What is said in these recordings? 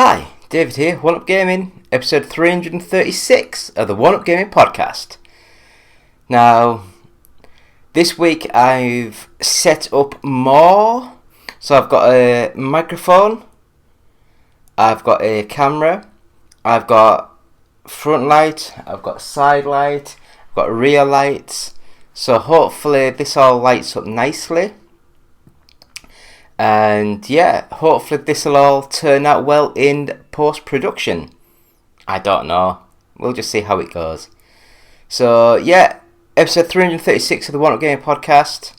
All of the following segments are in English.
Hi, David here, One Up Gaming, episode 336 of the One Up Gaming podcast. Now, this week I've set up more. So I've got a microphone, I've got a camera, I've got front light, I've got side light, I've got rear lights. So hopefully this all lights up nicely. And yeah, hopefully this will all turn out well in post-production. I don't know. We'll just see how it goes. So yeah, episode 336 of the One Up Gaming podcast.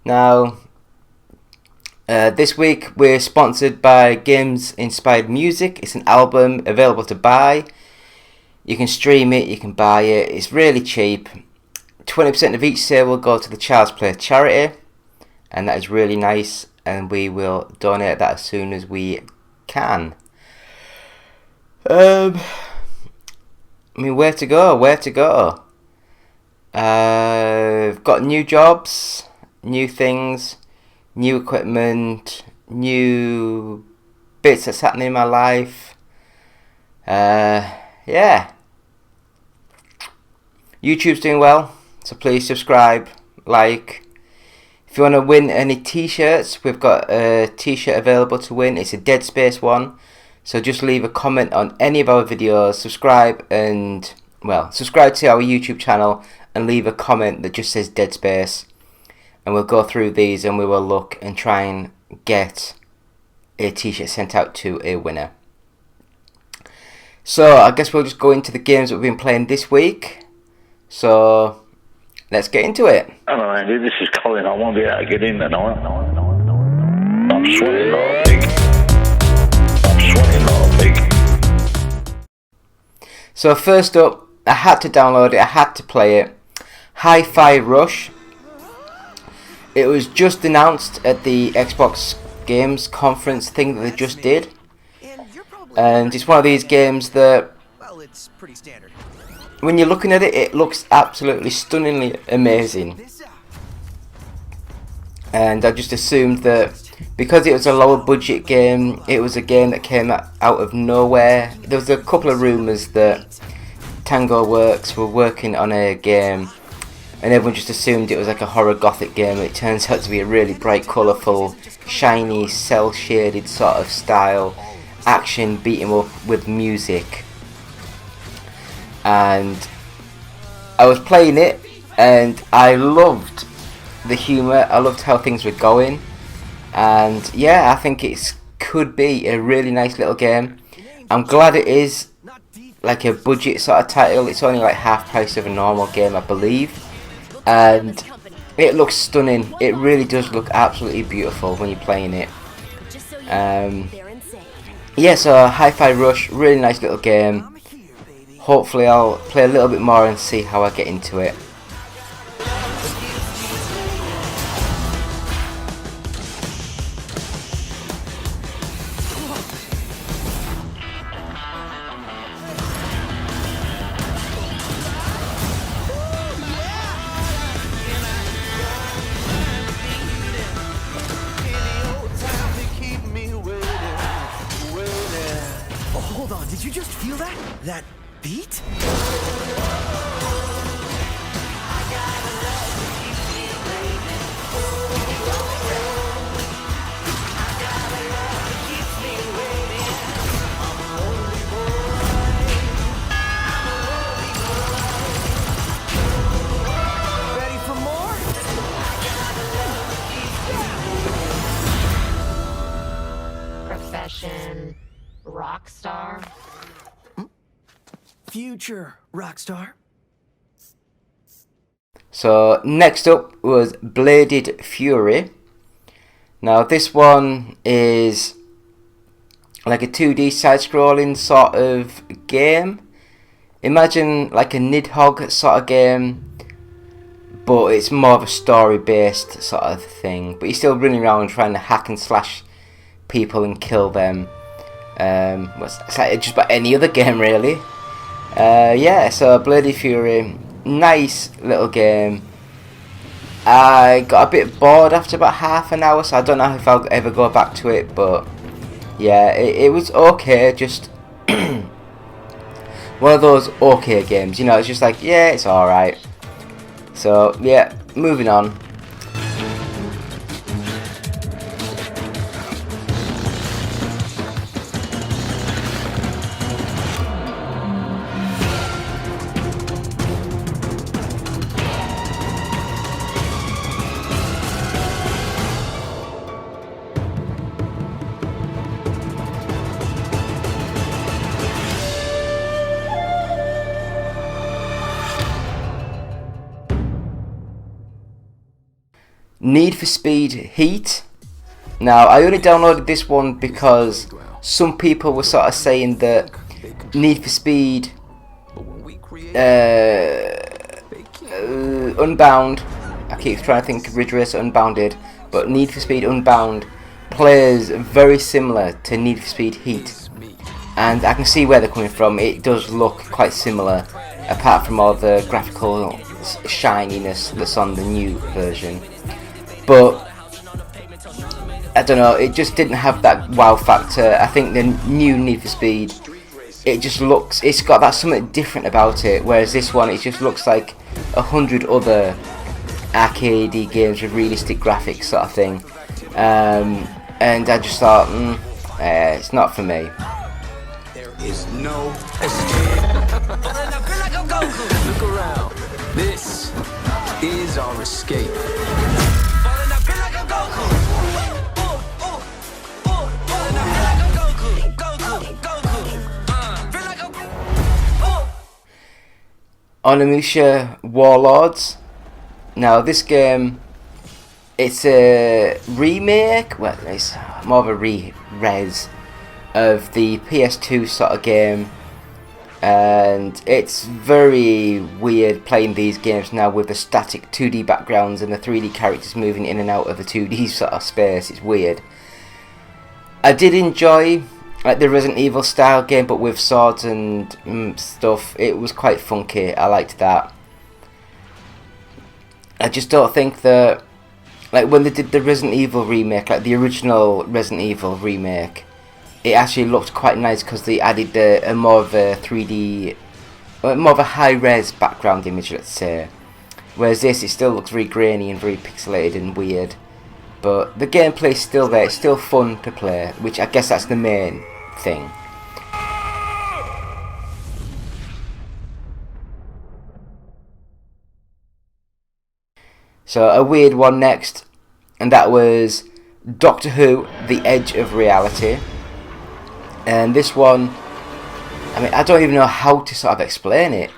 Now, this week we're sponsored by Games Inspired Music. It's an album available to buy. You can stream it, you can buy it. It's really cheap. 20% of each sale will go to the Child's Play charity. And that is really nice. And we will donate that as soon as we can. Where to go? I've got new jobs, new things, new equipment, new bits that's happening in my life. Yeah. YouTube's doing well, so please subscribe, like. If you want to win any t-shirts, we've got a t-shirt available to win. It's a Dead Space one. So just leave a comment on any of our videos, subscribe to our YouTube channel and leave a comment that just says Dead Space. And we'll go through these and we will look and try and get a t-shirt sent out to a winner. So I guess we'll just go into the games that we've been playing this week. So let's get into it. Hello, Andy. This is Colin. I won't be able to get in tonight. I'm sweating like a pig. So first up, I had to download it. I had to play it. Hi-Fi Rush. It was just announced at the Xbox Games conference thing that they just did. And it's one of these games that, well, it's pretty standard. when you're looking at it, it looks absolutely stunningly amazing. And I just assumed that because it was a lower budget game, it was a game that came out of nowhere. There was a couple of rumours that Tango Works were working on a game, and everyone just assumed it was like a horror gothic game. It turns out to be a really bright, colourful, shiny, cel-shaded sort of style action beat 'em up with music. And I was playing it and I loved the humour, I loved how things were going, and yeah, I think it could be a really nice little game. I'm glad it is like a budget sort of title. It's only like half price of a normal game, I believe, and it looks stunning. It really does look absolutely beautiful when you're playing it. Yeah, so Hi-Fi Rush, really nice little game. Hopefully I'll play a little bit more and see how I get into it. Oh, hold on, did you just feel that? That beat? Ready for more? Profession, rock star. Future rockstar. So next up was Bladed Fury. Now this one is like a 2D side-scrolling sort of game. Imagine like a Nidhogg sort of game, but it's more of a story-based sort of thing. But you're still running around trying to hack and slash people and kill them. It's like just about any other game really. Yeah, so Bladed Fury, nice little game. I got a bit bored after about half an hour, so I don't know if I'll ever go back to it, but Yeah, it was okay, just one of those okay games, you know, it's just like, yeah, it's alright. So, yeah, moving on. Need for Speed Heat. Now, I only downloaded this one because some people were sort of saying that Need for Speed Unbound, I keep trying to think of Ridge Racer Unbounded, but Need for Speed Unbound plays very similar to Need for Speed Heat. And I can see where they're coming from. It does look quite similar, apart from all the graphical shininess that's on the new version. But I don't know, it just didn't have that wow factor. I think the new Need for Speed, it just looks, it's got that something different about it, whereas this one, it just looks like 100 other arcadey games with realistic graphics sort of thing. And I just thought, it's not for me. There is no escape. Look around. This is our escape. Onimusha Warlords. Now this game, it's a remake, well it's more of a re-res of the PS2 sort of game, and it's very weird playing these games now with the static 2D backgrounds and the 3D characters moving in and out of the 2D sort of space. It's weird. I did enjoy like the Resident Evil style game, but with swords and stuff. It was quite funky. I liked that. I just don't think that, like when they did the Resident Evil remake, like the original Resident Evil remake, it actually looked quite nice because they added a more of a 3D, more of a high-res background image, let's say. Whereas this, it still looks very grainy and very pixelated and weird. But the gameplay's still there. It's still fun to play, which I guess that's the main thing. So a weird one next, and that was Doctor Who: The Edge of Reality. And this one, I mean, I don't even know how to sort of explain it.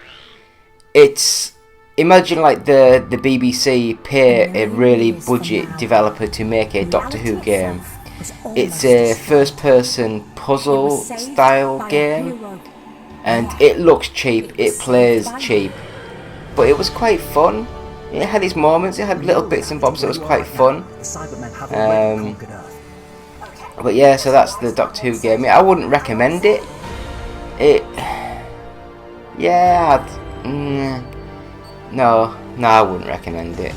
It's, imagine like the BBC pay a really budget developer to make a Doctor Who game. It's a first person puzzle style game, and it looks cheap, it plays cheap, but it was quite fun. It had its moments, it had little bits and bobs that was quite fun. But yeah, so that's the Doctor Who game. I wouldn't recommend it. No, I wouldn't recommend it.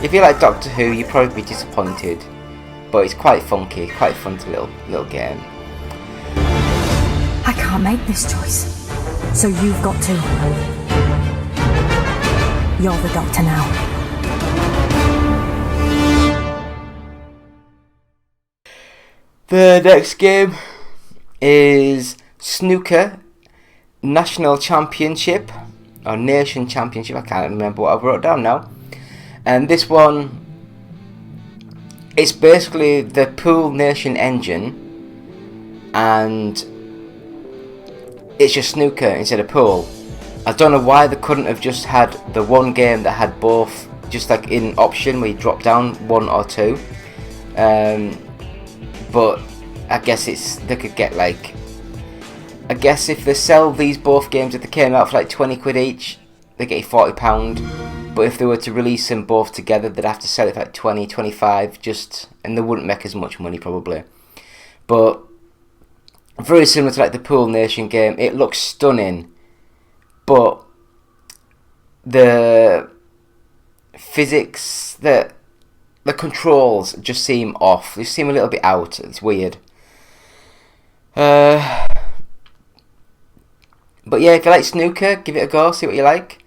If you like Doctor Who, you'd probably be disappointed. But it's quite funky, quite fun to little game. I can't make this choice, so you've got to. You're the Doctor now. The next game is Snooker National Championship, or Nation Championship, I can't remember what I wrote down now. And this one, it's basically the Pool Nation engine, and it's just snooker instead of pool. I don't know why they couldn't have just had the one game that had both, just like in option where you drop down one or two. But I guess they could get like, I guess if they sell these both games, if they came out for like 20 quid each, they get £40. But if they were to release them both together, they'd have to sell it for like 20, 25, just, and they wouldn't make as much money probably. But very similar to like the Pool Nation game, it looks stunning, but the physics, the controls just seem off. They seem a little bit out. It's weird. But yeah, if you like snooker, give it a go, see what you like.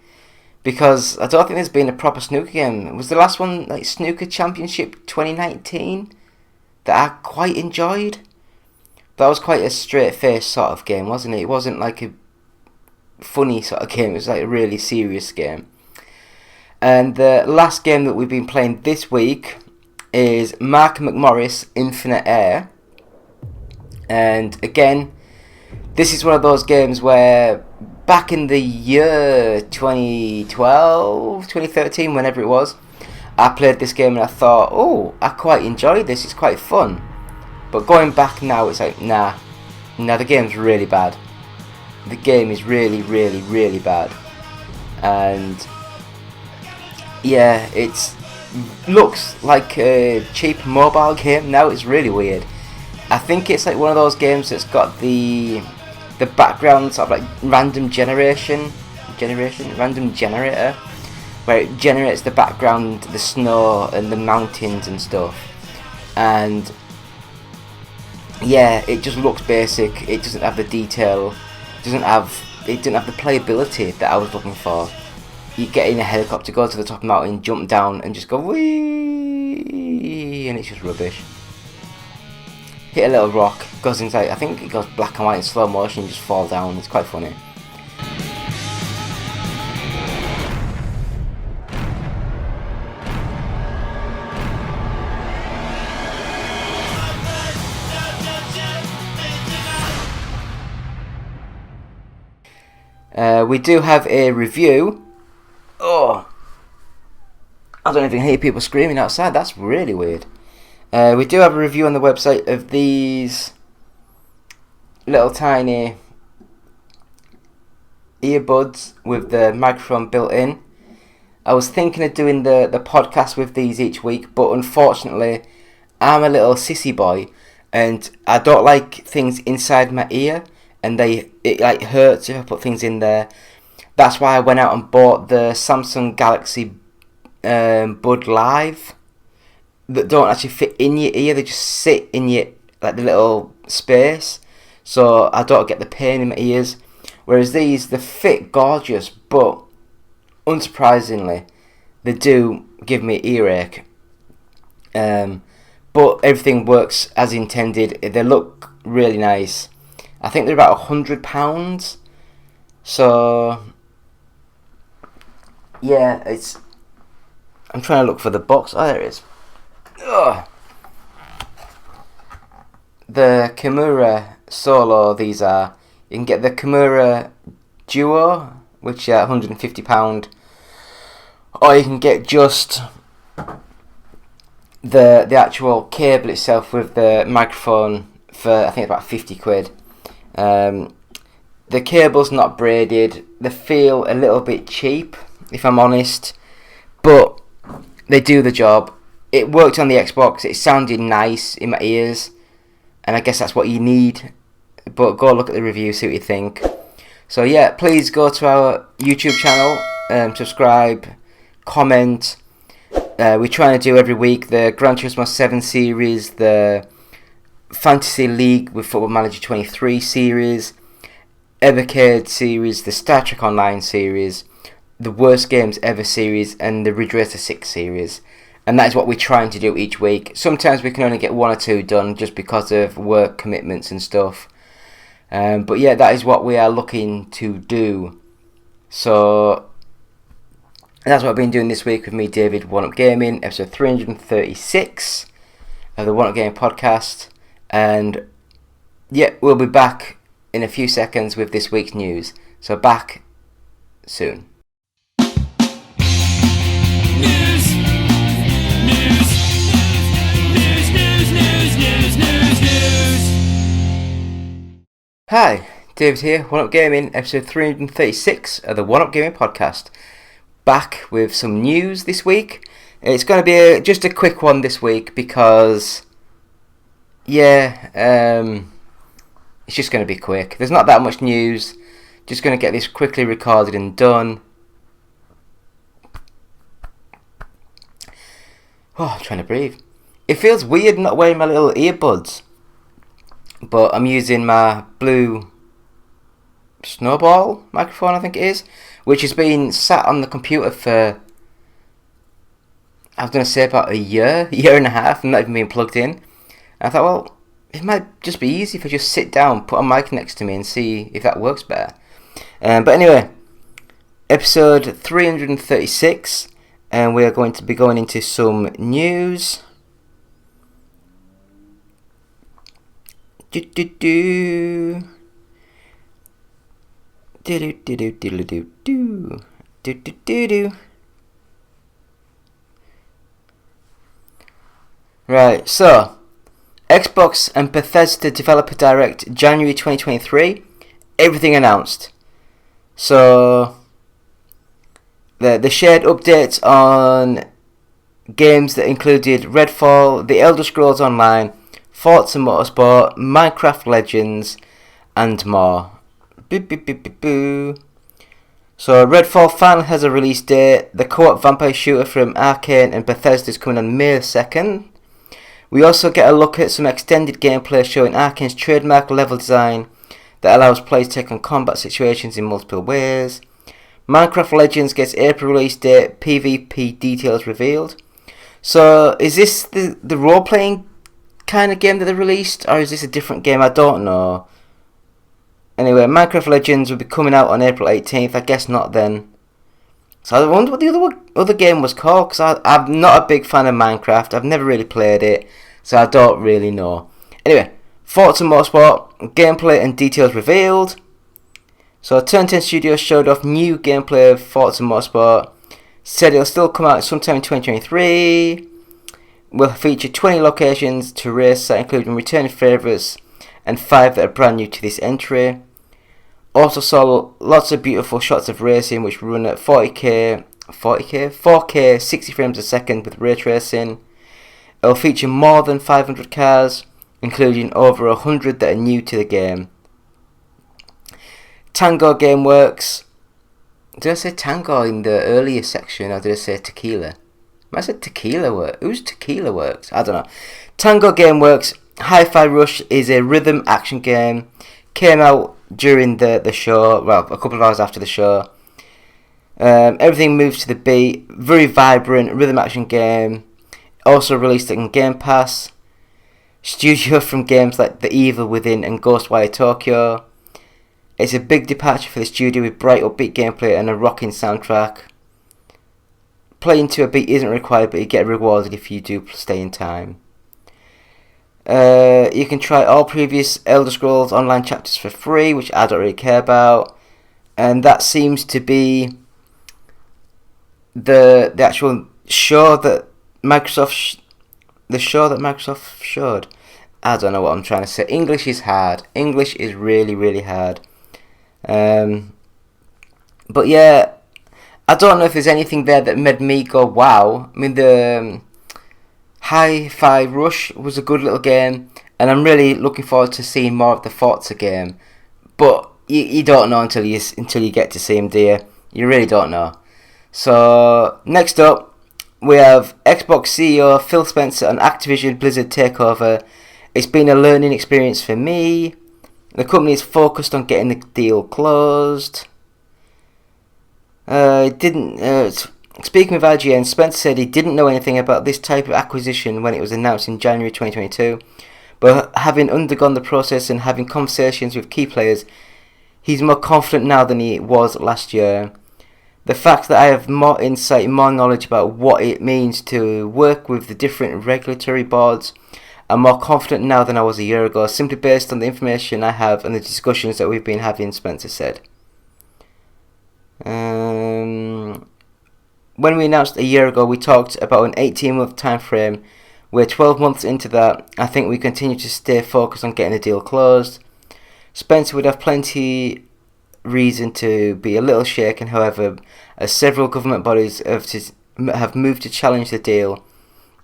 Because I don't think there's been a proper snooker game. Was the last one like Snooker Championship 2019 that I quite enjoyed? That was quite a straight-faced sort of game, wasn't it? It wasn't like a funny sort of game. It was like a really serious game. And the last game that we've been playing this week is Mark McMorris Infinite Air. And again, this is one of those games where back in the year 2012, 2013, whenever it was, I played this game and I thought, oh, I quite enjoyed this, it's quite fun. But going back now, it's like, nah, the game's really bad. The game is really, really, really bad. And yeah, it looks like a cheap mobile game now. It's really weird. I think it's like one of those games that's got the background sort of like random generator, where it generates the background, the snow and the mountains and stuff. And yeah, it just looks basic. It doesn't have the detail. It didn't have the playability that I was looking for. You get in a helicopter, go to the top of the mountain, jump down, and just go whee, and it's just rubbish. Hit a little rock, goes inside. I think it goes black and white in slow motion. You just fall down. It's quite funny. We do have a review. Oh, I don't even hear people screaming outside. That's really weird. We do have a review on the website of these little tiny earbuds with the microphone built in. I was thinking of doing the podcast with these each week, but unfortunately I'm a little sissy boy and I don't like things inside my ear, and it like hurts if I put things in there. That's why I went out and bought the Samsung Galaxy Bud Live that don't actually fit in your ear. They just sit in your, like, the little space, so I don't get the pain in my ears. Whereas these, they fit gorgeous, but unsurprisingly they do give me earache. But everything works as intended. They look really nice. I think they're about £100. So yeah, I'm trying to look for the box. Oh, there it is. Ugh. The Kimura Solo, these are. You can get the Kimura Duo, which are £150, or you can get just the actual cable itself with the microphone for, I think, about 50 quid. The cable's not braided. They feel a little bit cheap, if I'm honest, but they do the job. It worked on the Xbox. It sounded nice in my ears, and I guess that's what you need. But go look at the review, see what you think. So yeah, please go to our YouTube channel, subscribe, comment. We're trying to do every week the Gran Turismo 7 series, the Fantasy League with Football Manager 23 series, Evercade series, the Star Trek Online series, the Worst Games Ever series, and the Ridge Racer 6 series. And that is what we're trying to do each week. Sometimes we can only get one or two done just because of work commitments and stuff. But yeah, that is what we are looking to do. So that's what I've been doing this week with me, David, One Up Gaming, episode 336 of the One Up Gaming podcast. And yeah, we'll be back in a few seconds with this week's news. So back soon. Hi, David here, One Up Gaming, episode 336 of the One Up Gaming podcast. Back with some news this week. It's going to be just a quick one this week because, yeah, it's just going to be quick. There's not that much news. Just going to get this quickly recorded and done. Oh, I'm trying to breathe. It feels weird not wearing my little earbuds. But I'm using my blue Snowball microphone, I think it is, which has been sat on the computer for, I was going to say about a year and a half, and not even being plugged in. And I thought, well, it might just be easy if I just sit down, put a mic next to me, and see if that works better. But anyway, episode 336, and we are going to be going into some news. Right, so Xbox and Bethesda Developer Direct January 2023, everything announced. So the shared updates on games that included Redfall, The Elder Scrolls Online, Forza Motorsport, Minecraft Legends, and more. So Redfall finally has a release date. The co-op vampire shooter from Arcane and Bethesda is coming on May 2nd. We also get a look at some extended gameplay showing Arkane's trademark level design that allows players to take on combat situations in multiple ways. Minecraft Legends gets April release date, PvP details revealed. So is this the role-playing kind of game that they released, or is this a different game? I don't know. Anyway, Minecraft Legends will be coming out on April 18th. I guess not then. So I wonder what the other game was called, because I'm not a big fan of Minecraft. I've never really played it, so I don't really know. Anyway, Forza Motorsport, gameplay and details revealed. So Turn 10 Studios showed off new gameplay of Forza Motorsport. Said it'll still come out sometime in 2023. Will feature 20 locations to race at, including returning favourites and 5 that are brand new to this entry. Also saw lots of beautiful shots of racing which run at 4K 60 frames a second with ray tracing. It'll feature more than 500 cars, including over 100 that are new to the game. Tango Gameworks. Did I say Tango in the earlier section, or did I say Tequila? I said Tequila Works. Who's Tequila Works? I don't know. Tango Gameworks Hi-Fi Rush is a rhythm action game. Came out during the show, well, a couple of hours after the show. Everything moves to the beat. Very vibrant rhythm action game. Also released on Game Pass. Studio from games like The Evil Within and Ghostwire Tokyo. It's a big departure for the studio with bright upbeat gameplay and a rocking soundtrack. Playing to a beat isn't required, but you get rewarded if you do stay in time. You can try all previous Elder Scrolls Online chapters for free, which I don't really care about. And that seems to be the actual show that Microsoft showed. I don't know what I'm trying to say. English is hard. English is really, really hard. But yeah, I don't know if there's anything there that made me go wow. I mean, the Hi-Fi Rush was a good little game, and I'm really looking forward to seeing more of the Forza game. But you don't know until you get to see him, do you? You really don't know. So next up, we have Xbox CEO Phil Spencer on Activision Blizzard takeover. It's been a learning experience for me. The company is focused on getting the deal closed. Speaking with IGN, Spencer said he didn't know anything about this type of acquisition when it was announced in January 2022, but having undergone the process and having conversations with key players, he's more confident now than he was last year. The fact that I have more insight, more knowledge about what it means to work with the different regulatory boards, I'm more confident now than I was a year ago, simply based on the information I have and the discussions that we've been having, Spencer said. When we announced a year ago, we talked about an 18-month time frame. We're 12 months into that. I think we continue to stay focused on getting the deal closed. Spencer would have plenty reason to be a little shaken, however, as several government bodies have moved to challenge the deal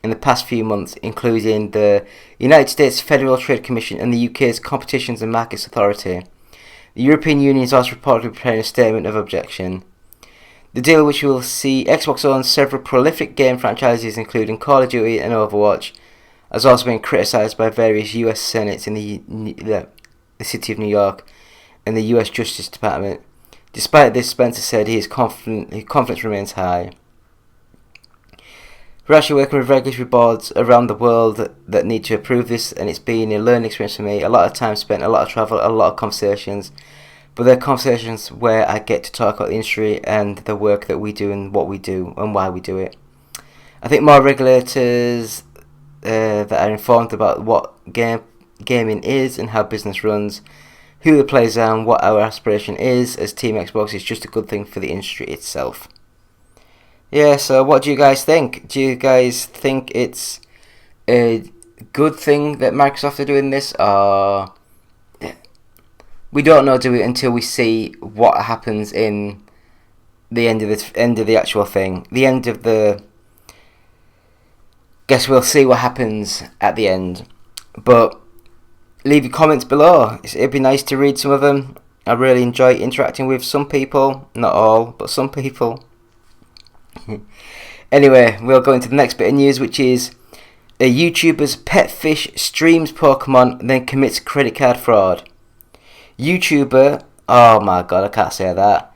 in the past few months, including the United States Federal Trade Commission and the UK's Competitions and Markets Authority. The European Union is also reportedly preparing a statement of objection. The deal, which will see Xbox own several prolific game franchises including Call of Duty and Overwatch, has also been criticised by various US senates in the city of New York in the US Justice Department. Despite this, Spencer said his confidence remains high. We're actually working with regulatory boards around the world that need to approve this, and it's been a learning experience for me. A lot of time spent, a lot of travel, a lot of conversations. But they're conversations where I get to talk about the industry and the work that we do and what we do and why we do it. I think more regulators that are informed about what gaming is and how business runs, who the players are and what our aspiration is as Team Xbox is just a good thing for the industry itself. Yeah, so what do you guys think? Do you guys think it's a good thing that Microsoft are doing this, or we don't know, do we, until we see what happens in the end of the actual thing, the end of the. Guess we'll see what happens at the end. But leave your comments below. It'd be nice to read some of them. I really enjoy interacting with some people, not all, but some people. Anyway, we'll go into the next bit of news, which is a YouTuber's pet fish streams Pokemon and then commits credit card fraud. YouTuber, oh my god, I can't say that.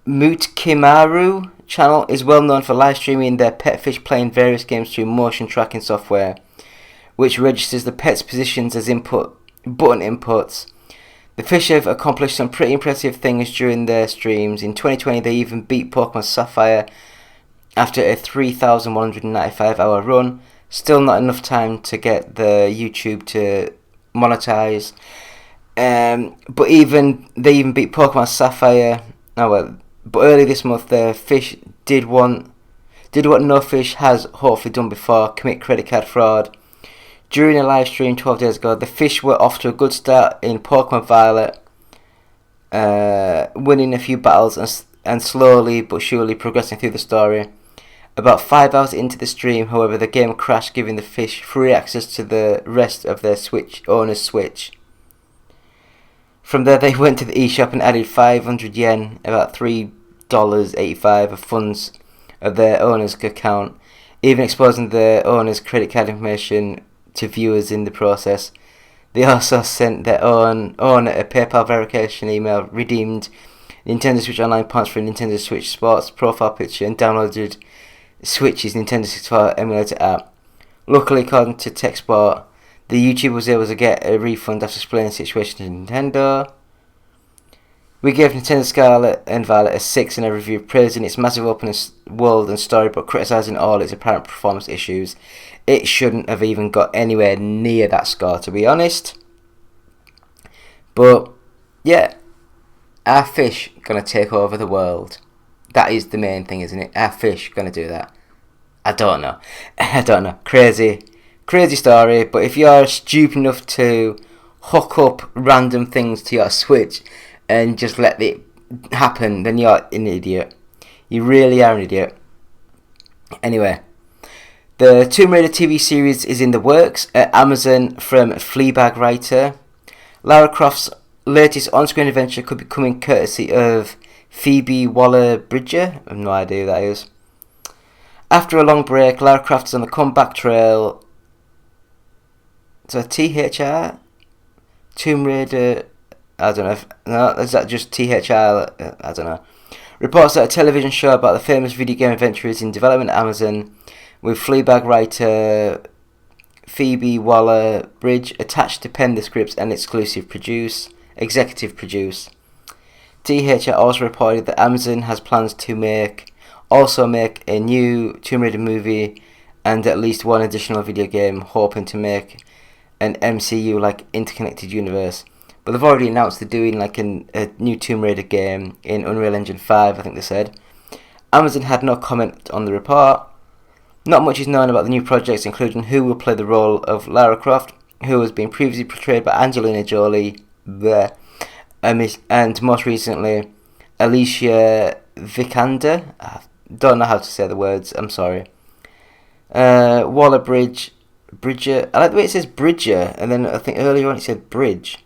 Mutkimaru channel is well known for live streaming their pet fish playing various games through motion tracking software, which registers the pet's positions as button inputs. The fish have accomplished some pretty impressive things during their streams. In 2020, they even beat Pokemon Sapphire after a 3,195-hour run. Still not enough time to get the YouTube to monetize. But they even beat Pokemon Sapphire. But early this month, the fish did what no fish has hopefully done before: commit credit card fraud. During a live stream 12 days ago, the fish were off to a good start in Pokemon Violet, winning a few battles and slowly but surely progressing through the story. About 5 hours into the stream, however, the game crashed, giving the fish free access to the rest of their owner's Switch. From there, they went to the eShop and added 500 yen, about $3.85 of funds of their owner's account, even exposing their owner's credit card information to viewers in the process. They also sent their owner a PayPal verification email, redeemed Nintendo Switch Online points for a Nintendo Switch Sports profile picture, and downloaded Switch's Nintendo 64 emulator app. Luckily, according to TechSport, the YouTuber was able to get a refund after explaining the situation to Nintendo. We gave Nintendo Scarlet and Violet a 6 in a review, praising its massive openness, world and story, but criticising all its apparent performance issues. It shouldn't have even got anywhere near that score, to be honest. But, yeah, our fish gonna take over the world. That is the main thing, isn't it? Our fish gonna do that. I don't know. Crazy story. But if you're stupid enough to hook up random things to your Switch and just let it happen, then you're an idiot. You really are an idiot. Anyway, the Tomb Raider TV series is in the works at Amazon from Fleabag writer. Lara Croft's latest on-screen adventure could be coming courtesy of Phoebe Waller-Bridger. I have no idea who that is. After a long break, Lara Croft is on the comeback trail. So THR? Tomb Raider... I don't know. No, is that just THR? I don't know. Reports that a television show about the famous video game adventure is in development at Amazon, with Fleabag writer Phoebe Waller-Bridge attached to pen the scripts and executive produce. THR also reported that Amazon has plans to make a new Tomb Raider movie and at least one additional video game, hoping to make an MCU-like interconnected universe. But they've already announced they're doing like a new Tomb Raider game in Unreal Engine 5, I think they said. Amazon had no comment on the report. Not much is known about the new projects, including who will play the role of Lara Croft, who has been previously portrayed by Angelina Jolie, and most recently Alicia Vikander. I don't know how to say the words, I'm sorry. Waller-Bridger. I like the way it says Bridger, and then I think earlier on it said Bridge.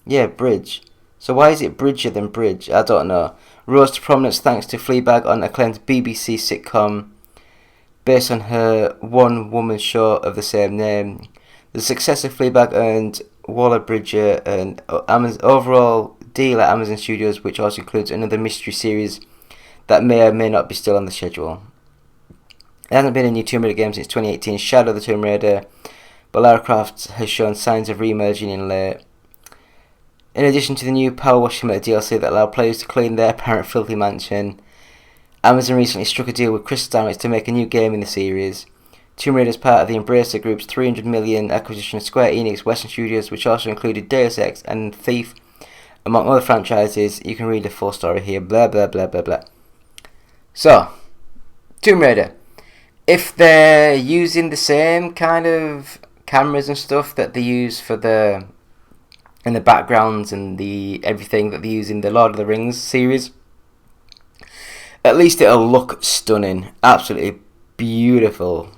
Yeah, Bridge. So why is it Bridger than Bridge? I don't know. Rose to prominence thanks to Fleabag on acclaimed BBC sitcom based on her one-woman show of the same name. The success of Fleabag earned Waller Bridger an overall deal at Amazon Studios, which also includes another mystery series that may or may not be still on the schedule. There hasn't been a new Tomb Raider game since 2018, Shadow of the Tomb Raider, but Lara Croft has shown signs of re-emerging in late. In addition to the new Power Wash Simulator DLC that allow players to clean their apparent filthy mansion, Amazon recently struck a deal with Crystal Dynamics to make a new game in the series. Tomb Raider is part of the Embracer Group's $300 million acquisition of Square Enix Western Studios, which also included Deus Ex and Thief, among other franchises. You can read the full story here, blah blah blah blah blah. So, Tomb Raider. If they're using the same kind of cameras and stuff that they use for the backgrounds and the everything that they use in the Lord of the Rings series, at least it'll look stunning, absolutely beautiful.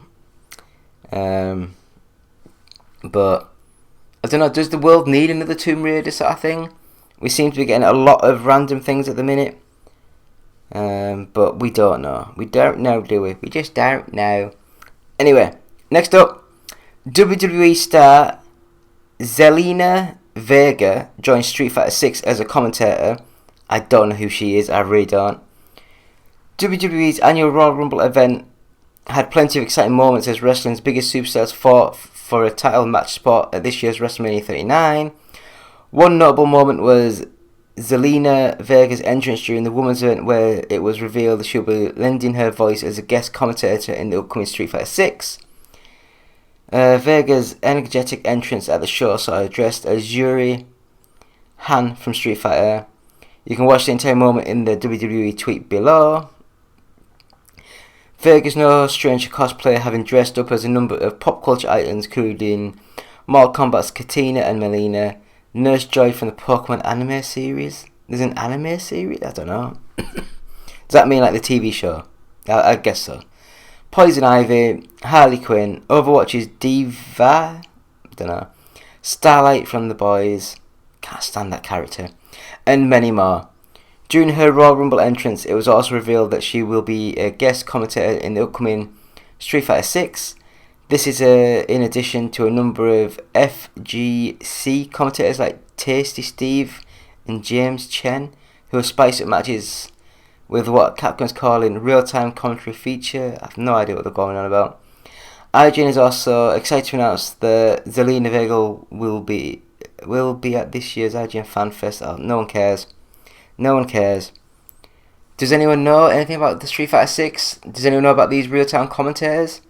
But I don't know, does the world need another Tomb Raider sort of thing? We seem to be getting a lot of random things at the minute. But we don't know. We don't know, do we? We just don't know. Anyway, next up, WWE star Zelina Vega joined Street Fighter 6 as a commentator. I don't know who she is, I really don't. WWE's annual Royal Rumble event had plenty of exciting moments as wrestling's biggest superstars fought for a title match spot at this year's WrestleMania 39. One notable moment was Zelina Vega's entrance during the women's event, where it was revealed that she'll be lending her voice as a guest commentator in the upcoming Street Fighter 6. Vega's energetic entrance at the show saw her dressed as Yuri Han from Street Fighter. You can watch the entire moment in the WWE tweet below. Vega's no stranger cosplayer, having dressed up as a number of pop culture items, including Mortal Kombat's Katina and Melina, Nurse Joy from the Pokemon anime series. There's an anime series? I don't know. Does that mean like the TV show? I guess so. Poison Ivy, Harley Quinn, Overwatch's Diva, I don't know. Starlight from The Boys, can't stand that character, and many more. During her Royal Rumble entrance, it was also revealed that she will be a guest commentator in the upcoming Street Fighter 6. This is in addition to a number of FGC commentators like Tasty Steve and James Chen, who will spice up matches with what Capcom's calling real-time commentary feature. I have no idea what they're going on about. IGN is also excited to announce that Zelina Vega will be at this year's IGN Fan Fest. Oh, no one cares. No one cares. Does anyone know anything about the Street Fighter 6? Does anyone know about these real-time commentators?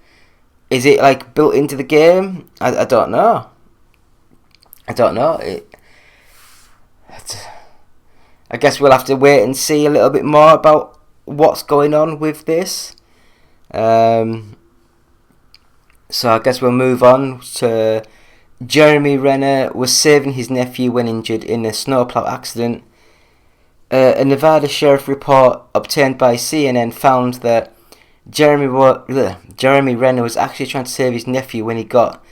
Is it like built into the game? I don't know. I don't know. I guess we'll have to wait and see a little bit more about what's going on with this. So I guess we'll move on to Jeremy Renner was saving his nephew when injured in a snowplow accident. A Nevada sheriff report obtained by CNN found that Jeremy Renner was actually trying to save his nephew when he got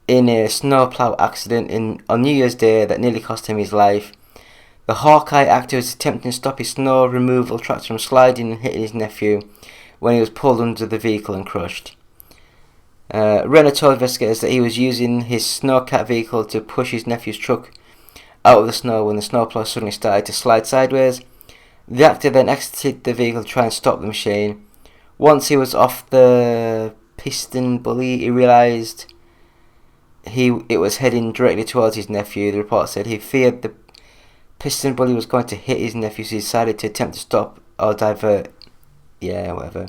in a snowplow accident on New Year's Day that nearly cost him his life. The Hawkeye actor was attempting to stop his snow removal tractor from sliding and hitting his nephew when he was pulled under the vehicle and crushed. Renner told investigators that he was using his snowcat vehicle to push his nephew's truck out of the snow when the snowplow suddenly started to slide sideways. The actor then exited the vehicle to try and stop the machine. Once he was off the piston bully, he realised it was heading directly towards his nephew. The report said he feared the piston bully was going to hit his nephew, so he decided to attempt to stop or divert. Yeah, whatever.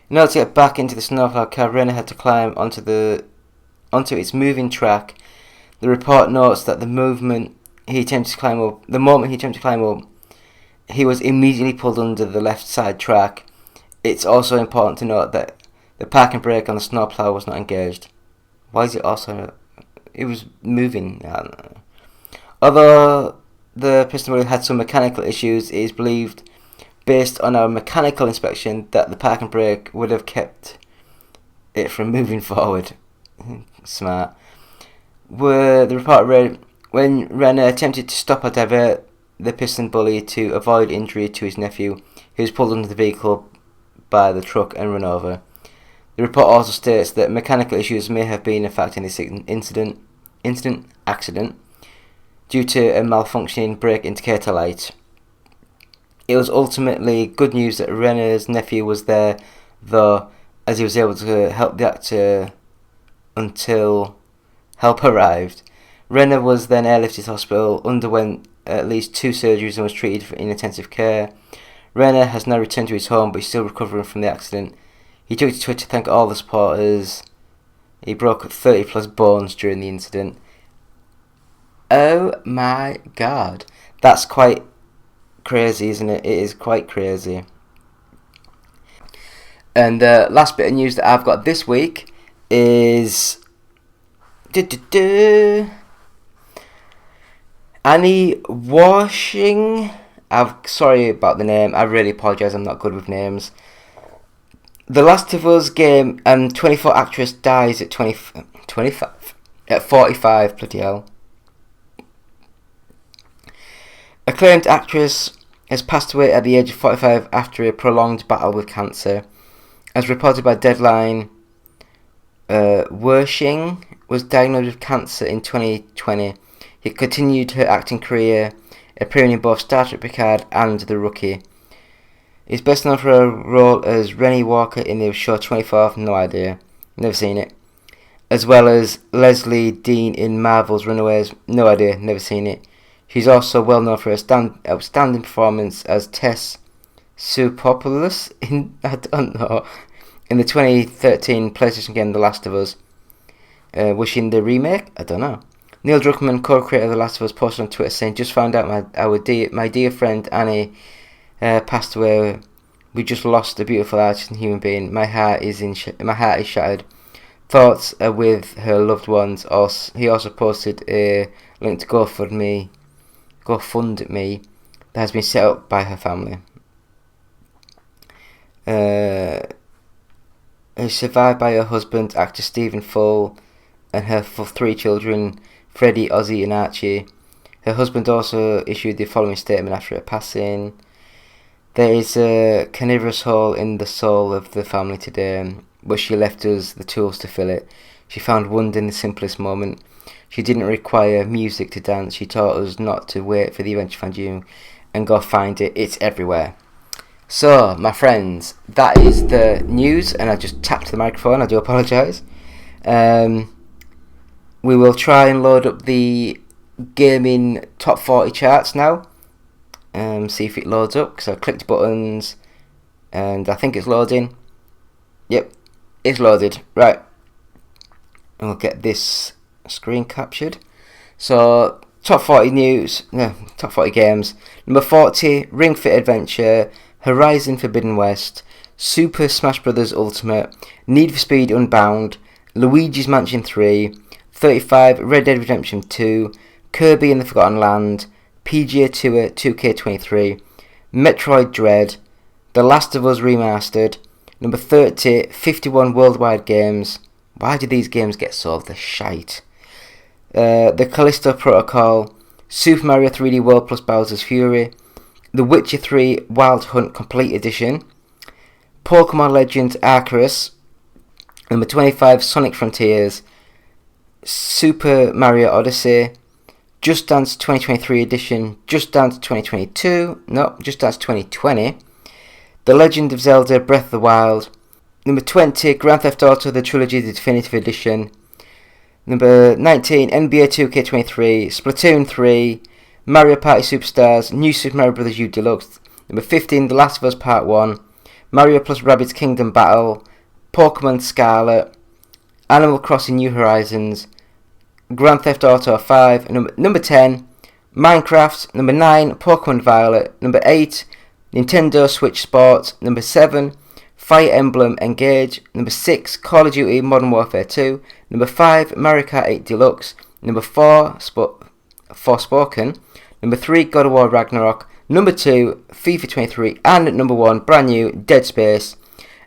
In order to get back into the snowplow car, Renner had to climb onto its moving track. The report notes that the moment he attempted to climb up, he was immediately pulled under the left side track. It's also important to note that the parking brake on the snowplow was not engaged. Why is it also? It was moving. I don't know. Although the piston bully had some mechanical issues, it is believed, based on our mechanical inspection, that the parking brake would have kept it from moving forward. Smart. The report read, when Renner attempted to stop or divert the piston bully to avoid injury to his nephew, he was pulled under the vehicle by the truck and run over. The report also states that mechanical issues may have been a factor in this incident. accident due to a malfunctioning brake indicator light. It was ultimately good news that Renner's nephew was there, though, as he was able to help the actor until help arrived. Renner was then airlifted to hospital, underwent at least 2 surgeries and was treated in intensive care. Renner has now returned to his home, but he's still recovering from the accident. He took to Twitter to thank all the supporters. He broke 30 plus bones during the incident. Oh my god. That's quite crazy, isn't it? It is quite crazy. And the last bit of news that I've got this week is Annie Washing. I'm sorry about the name. I really apologise. I'm not good with names. The Last of Us game 24 actress dies at 25 at 45. Bloody hell. Acclaimed actress has passed away at the age of 45 after a prolonged battle with cancer. As reported by Deadline, Wershing was diagnosed with cancer in 2020. He continued her acting career, appearing in both Star Trek Picard and The Rookie. He's best known for a role as Rennie Walker in the show 24, no idea, never seen it. As well as Leslie Dean in Marvel's Runaways, no idea, never seen it. She's also well known for her outstanding performance as Tess Soupopoulos in, I don't know, in the 2013 PlayStation game The Last of Us. Was she in the remake? I don't know. Neil Druckmann, co-creator of The Last of Us, posted on Twitter saying, "Just found out my dear friend Annie passed away. We just lost a beautiful artist and human being. My heart is shattered. Thoughts are with her loved ones." He also posted a link to GoFundMe that has been set up by her family. Is survived by her husband, actor Stephen Full, and her 3 children, Freddie, Ozzy and Archie. Her husband also issued the following statement after her passing. "There is a carnivorous hole in the soul of the family today, but she left us the tools to fill it. She found wonder in the simplest moment. She didn't require music to dance. She taught us not to wait for the event to find you and go find it. It's everywhere." So, my friends, that is the news, and I just tapped the microphone. I do apologise. We will try and load up the gaming top 40 charts now. See if it loads up, because I clicked buttons, and I think it's loading. Yep, it's loaded. Right, and we'll get this screen captured. So, top 40 top 40 games. Number 40, Ring Fit Adventure, Horizon Forbidden West, Super Smash Bros. Ultimate, Need for Speed Unbound, Luigi's Mansion 3, 35, Red Dead Redemption 2, Kirby and the Forgotten Land, PGA Tour 2K23, Metroid Dread, The Last of Us Remastered. Number 30, 51 Worldwide Games. Why do these games get sold? They're shite. The Callisto Protocol, Super Mario 3D World plus Bowser's Fury, The Witcher 3 Wild Hunt Complete Edition, Pokemon Legends Arceus, number 25 Sonic Frontiers, Super Mario Odyssey, Just Dance 2023 Edition, Just Dance 2022, no, Just Dance 2020, The Legend of Zelda Breath of the Wild, number 20 Grand Theft Auto The Trilogy The Definitive Edition, number 19 NBA 2K23, Splatoon 3, Mario Party Superstars, New Super Mario Bros. U Deluxe, number 15 The Last of Us Part 1, Mario plus Rabbids Kingdom Battle, Pokemon Scarlet, Animal Crossing New Horizons, Grand Theft Auto 5, number 10 Minecraft, number 9 Pokemon Violet, number 8 Nintendo Switch Sports, number 7 Fire Emblem Engage, number 6 Call of Duty Modern Warfare 2, number 5 Mario Kart 8 Deluxe, number 4 Forspoken, number 3 God of War Ragnarok, number 2 FIFA 23, and number 1 brand new Dead Space.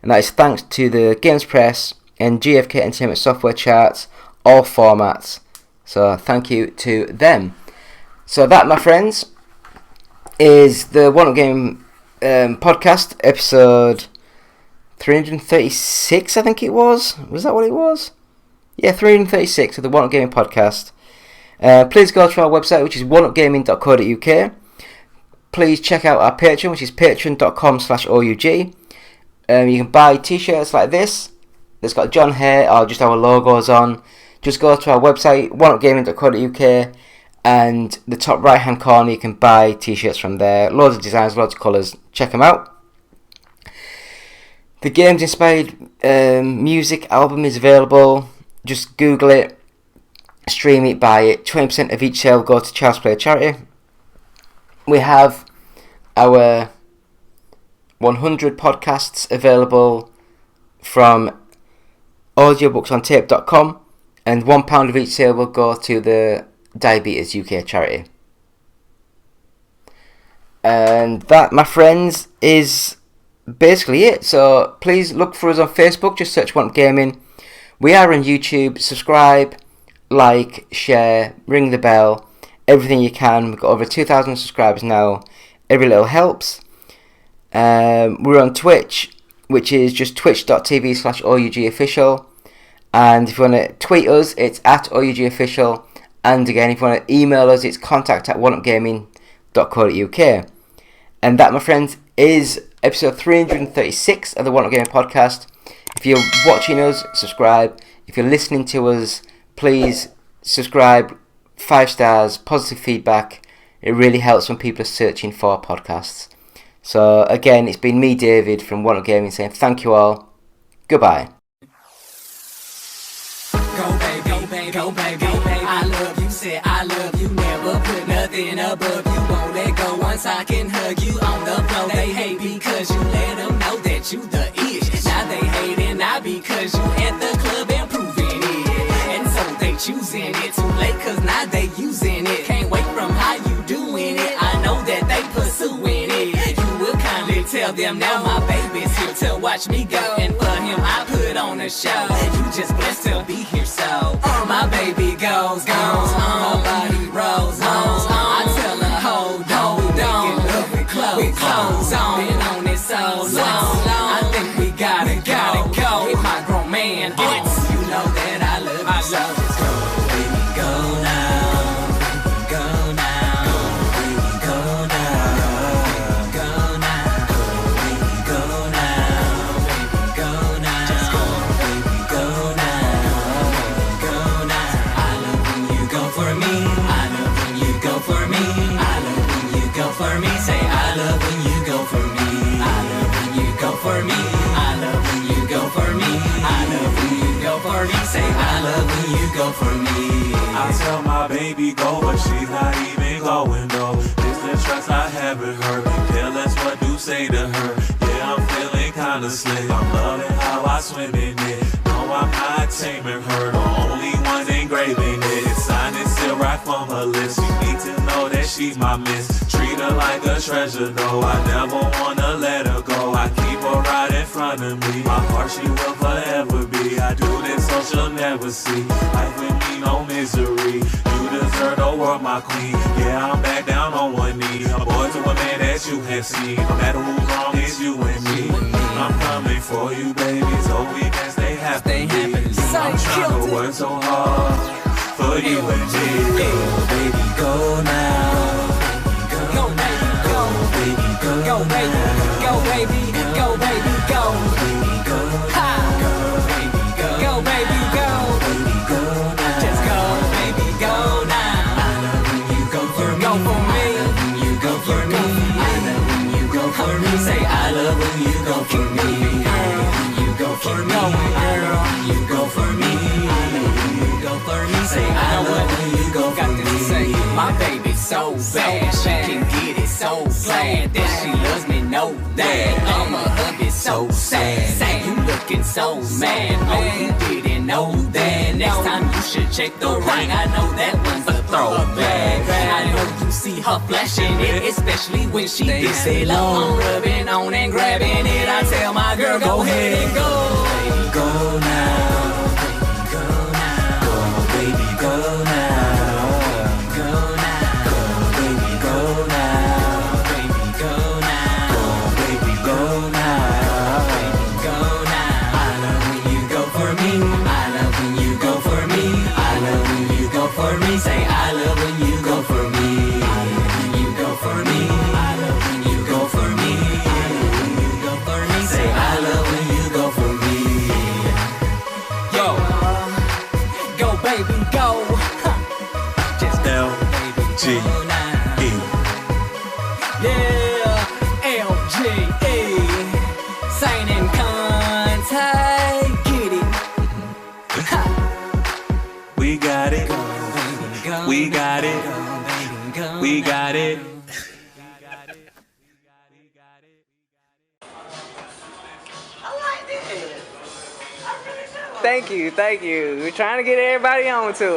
And that is thanks to the Games Press and GFK Entertainment Software charts, all formats. So thank you to them. So that, my friends, is the One Up Game podcast, episode 336, I think it was. Was that what it was? Yeah, 336 of the One Up Gaming podcast. Please go to our website, which is oneupgaming.co.uk. Please check out our Patreon, which is patreon.com/OUG. You can buy t-shirts like this that's got John hair or just our logos on. Just go to our website, oneupgaming.co.uk, and the top right hand corner you can buy t-shirts from there. Loads of designs, loads of colours. Check them out. The Games Inspired music album is available. Just Google it, stream it, buy it. 20% of each sale go to Child's Play charity. We have our 100 podcasts available from audiobooksontape.com, and £1 of each sale will go to the Diabetes UK charity. And that, my friends, is basically it. So please look for us on Facebook, just search One Up Gaming. We are on YouTube. Subscribe, like, share, ring the bell, everything you can. We've got over 2,000 subscribers now. Every little helps. We're on Twitch, which is just twitch.tv/OUGofficial. And if you want to tweet us, it's at OUGofficial. And again, if you want to email us, it's contact@oneupgaming.co.uk. And that, my friends, is episode 336 of the One Up Gaming podcast. If you're watching us, subscribe. If you're listening to us, please subscribe. 5 stars, positive feedback. It really helps when people are searching for podcasts. So again, it's been me, David, from One Up Gaming, saying thank you all. Goodbye. Go baby, go baby, go baby, go baby. I love you, said I love you. Never put nothing above you. Won't let go once I can hug you on the floor. They hate because you let them know that you the ish. Now they hating not because you at the club and proving it. And so they choosing it too late cause now they using it. Can't wait from how you doing it. I know that they pursuing it. You will kindly tell them now my baby's here to watch me go. And for him I put on a show. You just blessed to be here so. My baby goes on. Her body rolls on. I tell her hold on. Making love with clothes on. Been on it so long. I think we gotta go. Hit my grown man. You know that I love you so. Go baby go now. Go now. Baby go now. Go now. Baby go now. Baby go now. Just go baby go now. Go now. I love when you go for me. I love when you go for me. I love when you go for me. Say I love when you go for me. I love when you go for me. I love when you go for me. I love when you go for me. Say I love when you go for me. I tell my baby go, but she's not even going though. It's the trust I have in her. Careless what do say to her. Yeah, I'm feeling kinda slick. I'm loving how I swim in it. No, I'm not taming her. The only one's engraving it. Sign it, still right from her list. You need to know that she's my miss. Treat her like a treasure though. I never wanna let her go. I keep her right in front of me. My heart she will forever be. I do this so she'll never see. Life with me, no misery. You deserve the world, my queen. Yeah, I'm back down on one knee. A boy to a man that you have seen. No matter who's wrong, it's you and me. I'm coming for you, baby, so we can stay happy. I'm trying to work so hard for you and me. Go, baby, go now. Go, baby, go. Baby, go. Go, baby, go, baby, go, baby, go. Baby, go. Ha. Go, baby, go. Go, baby, go. Baby, go now. Just go, baby, go now. I love when you go for me. Go for me. I love when you go for me. I love when you go for me. Say I love when you go for me. When you go for me. I love when you go for me. I love when you go for me. Say I love when you go for me. My baby's so bad, she can get it so glad that she loves me, know that I'm a hubby so sad. Say you looking so mad, oh you didn't know that. Next time you should check the ring, I know that one's a throwback. I know you see her flashing it, especially when she gets it low. I'm rubbing on and grabbing it, I tell my girl go ahead and go. Baby go now, baby go now, go baby go now. Say I love Just L G E. yeah, LGE. Sign in contact. Get it. Ha. We got it. Go, We got it. go, We got it. Thank you. We're trying to get everybody on to it.